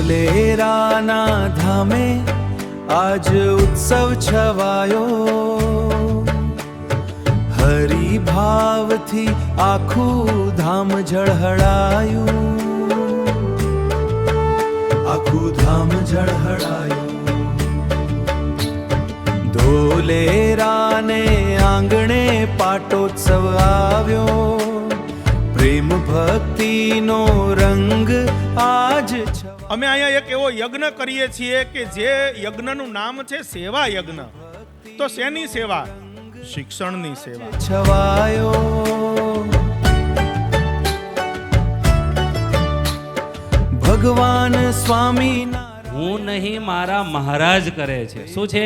ધોલેરાના ધામે આજ ઉત્સવ છવાયો, હરિભાવથી આખું ધામ ઝળહળાયું, આખું ધામ ઝળહળાયું. ધોલેરાને આંગણે પાટોત્સવ આવ્યો, પ્રેમ ભક્તિનો રંગ આજ અમે અહીંયા એક એવો યજ્ઞ કરીએ છીએ કે જે યજ્ઞનું નામ છે સેવા યજ્ઞ. તો શેની સેવા? શિક્ષણની સેવા. છવાયો ભગવાન સ્વામી હું નહીં મારા મહારાજ કરે છે. શું છે?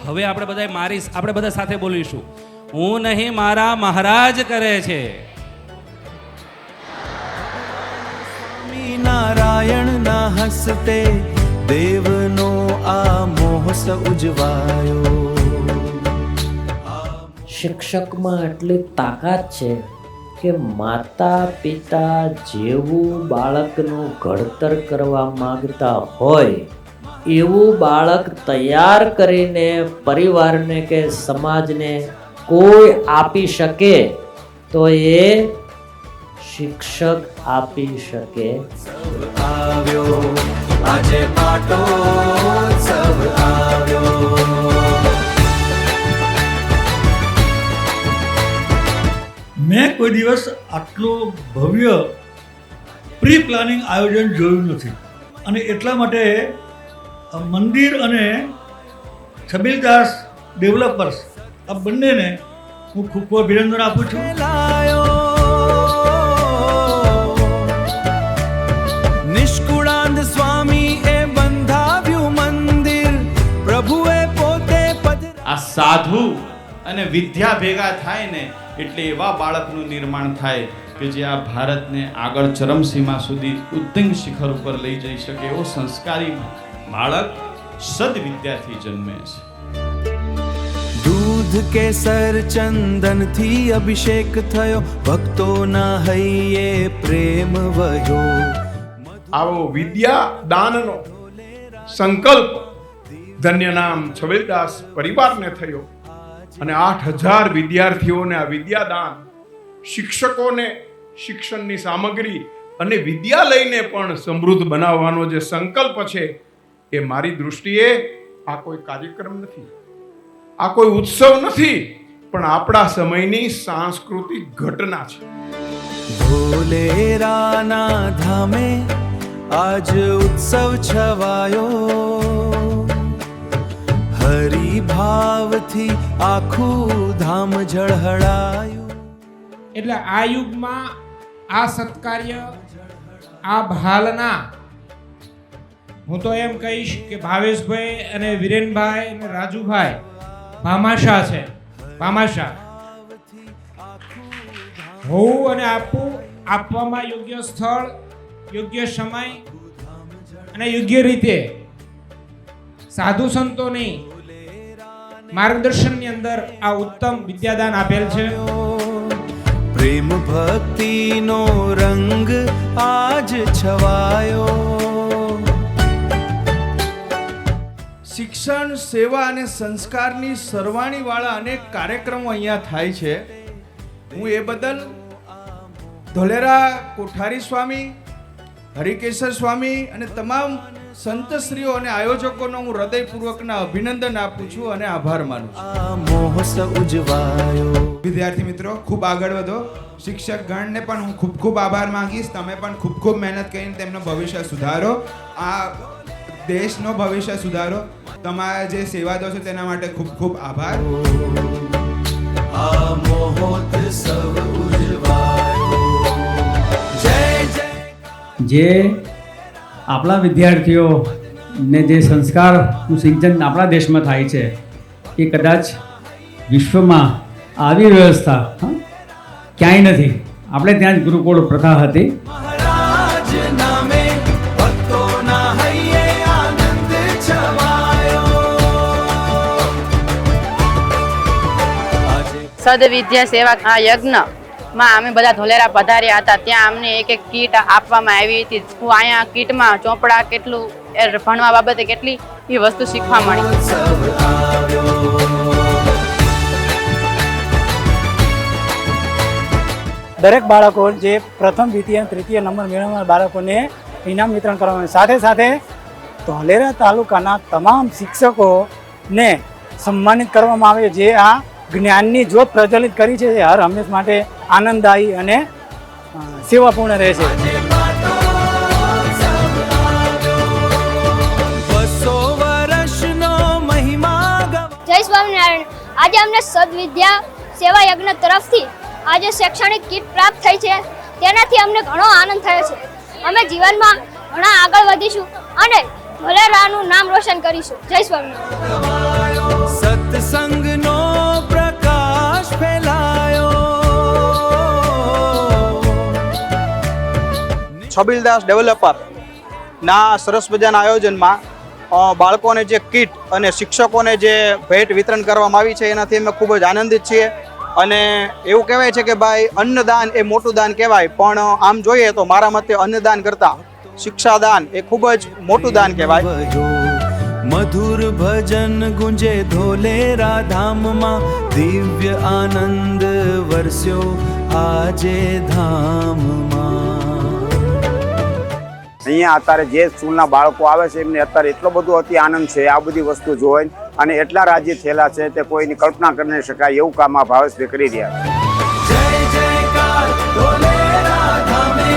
હવે આપણે બધા સાથે બોલીશું. હું નહીં મારા મહારાજ કરે છે. નારાયણના હસ્તે દેવનો આ મોહસ ઉજવાયો. શિક્ષકમાં એટલી તાકાત છે કે માતા પિતા જેવું બાળકનું ઘડતર કરવા માંગતા હોય એવું બાળક તૈયાર કરીને પરિવારને કે સમાજને કોઈ આપી શકે તો એ શિક્ષક આપી શકે. આવ્યો આજે પાટોત્સવ આવ્યો. મેં કોઈ દિવસ આટલું ભવ્ય પ્રી પ્લાનિંગ આયોજન જોયું નથી અને એટલા માટે મંદિર અને છબીલદાસ ડેવલપર્સ આ બંનેને હું ખૂબ ખૂબ અભિનંદન આપું છું. નિષ્કુળાનંદ સ્વામી એ બંધાવ્યું મંદિર, પ્રભુએ પોતે આ સાધુ અને વિદ્યા ભેગા થાય ને એટલે એવા બાળકનું નિર્માણ થાય કે જે આ ભારતને આગળ ચરમસીમા સુધી ઉત્તુંગ શિખર ઉપર લઈ જઈ શકે એવો સંસ્કારી બાળક સદવિદ્યાથી જન્મે છે. દૂધ કેસર ચંદન થી અભિષેક થયો, ભક્તોના હૈયે પ્રેમ વહ્યો. આવો વિદ્યા દાનનો સંકલ્પ ધન્ય નામ છબીલદાસ પરિવારને થયો અને 8000 વિદ્યાર્થીઓને આ વિદ્યાદાન, શિક્ષકોને શિક્ષણની સામગ્રી અને વિદ્યાલયને પણ સમૃદ્ધ બનાવવાનો જે સંકલ્પ છે એ મારી દૃષ્ટિએ આ કોઈ કાર્યક્રમ નથી, આ કોઈ ઉત્સવ નથી, પણ આપણા સમયની સાંસ્કૃતિક ઘટના છે. ધોલેરાના ધામે આજ ઉત્સવ છવાયો, હરિભાવથી આખું ધામ ઝળહળાયું. એટલે આ યુગમાં આ સત્કાર્ય, આ ભાલના, હું તો એમ કહીશ કે ભાવેશભાઈ અને વિરેનભાઈ અને રાજુભાઈ ભામાશા છે. ભામાશા હોવું અને આપવામાં યોગ્ય સ્થળ, યોગ્ય સમય અને યોગ્ય રીતે સાધુ સંતોની માર્ગદર્શનની અંદર આ ઉત્તમ વિદ્યાદાન આપેલ છે. પ્રેમ ભક્તિનો રંગ આજ છવાયો. શિક્ષણ, સેવા અને સંસ્કારની સરવાણીવાળા અનેક કાર્યક્રમો અહીંયા થાય છે. હું એ બદલ ધોલેરા કોઠારી સ્વામી, હરિકેશર સ્વામી અને તમામ સંતશ્રીઓ અને આયોજકોનો હું હૃદયપૂર્વકના અભિનંદન આપું છું અને આભાર માનું છું. મોહસ ઉજવાયો. વિદ્યાર્થી મિત્રો, ખૂબ આગળ વધો. શિક્ષક ગણને પણ હું ખૂબ ખૂબ આભાર માંગીશ. તમે પણ ખૂબ ખૂબ મહેનત કરીને તેમનું ભવિષ્ય સુધારો, આ દેશનો ભવિષ્ય સુધારો. તમારા જે સેવા દો છો તેના માટે ખૂબ ખૂબ આભાર. આ મહોત્સવ ઉજવાયો. જય જય. જે આપણા વિદ્યાર્થીઓને જે સંસ્કારનું સિંચન આપણા દેશમાં થાય છે એ કદાચ વિશ્વમાં આવી વ્યવસ્થા ક્યાંય નથી. આપણે ત્યાં જ ગુરુકુળ પ્રથા હતી. મહારાજ નામે ભક્તોના હૈયે આનંદ છવાયો. સદવિદ્યા સેવા આ યજ્ઞ માં અમે બધા ધોલેરા પધાર્યા હતા, ત્યાં અમને એક એક કીટ આપવામાં આવી હતી. હું અહીંયા કીટમાં ચોપડા કેટલું ભણવા બાબતે કેટલી એ વસ્તુ શીખવા મળી. દરેક બાળકો જે પ્રથમ દ્વિતીય તૃતીય નંબર મેળવનાર બાળકોને ઇનામ વિતરણ કરવામાં સાથે સાથે ધોલેરા તાલુકાના તમામ શિક્ષકોને સન્માનિત કરવામાં આવે, જે આ જ્ઞાનની જ્યોત પ્રજ્વલિત કરી છે, જે હર હંમેશ માટે આનંદદાયી અને સેવાપૂર્ણ રહે છે. જય સ્વામિનારાયણ. આજે અમને સદવિદ્યા સેવા યજ્ઞ તરફથી આજે શૈક્ષણિક કીટ પ્રાપ્ત થઈ છે, તેનાથી અમને ઘણો આનંદ થયો છે. અમે જીવનમાં ઘણા આગળ વધીશું અને ધોલેરાનું નામ રોશન કરીશું. જય સ્વામિનારાયણ. સત્સંગનો પ્રકાશ ફેલાયો. છબીલદાસ ડેવલપર ના સરસ મજાના આયોજનમાં બાળકોને જે કીટ અને શિક્ષકોને જે ભેટ વિતરણ કરવામાં આવી છે એનાથી અમે ખૂબ જ આનંદિત છીએ. અને એવું કહેવાય છે કે ભાઈ અન્નદાન એ મોટું દાન કહેવાય, પણ આમ જોઈએ તો મારા મતે અન્નદાન કરતાં શિક્ષાદાન એ ખૂબ જ મોટું દાન કહેવાય. મધુર ભજન ગુંજે ધોલેરા ધામમાં, દિવ્ય આનંદ વરસ્યો આજે ધામમાં. અહીંયા અત્યારે જે સ્કૂલના બાળકો આવે છે એમને અત્યારે એટલો બધો અતિ આનંદ છે આ બધી વસ્તુ જોઈને, અને એટલા રાજી થયેલા છે તે કોઈની કલ્પના કરી નહીં શકાય એવું કામ આ ભાવેશભાઈ કરી રહ્યા છે. જય જયકાર ધોલેરા ધામે.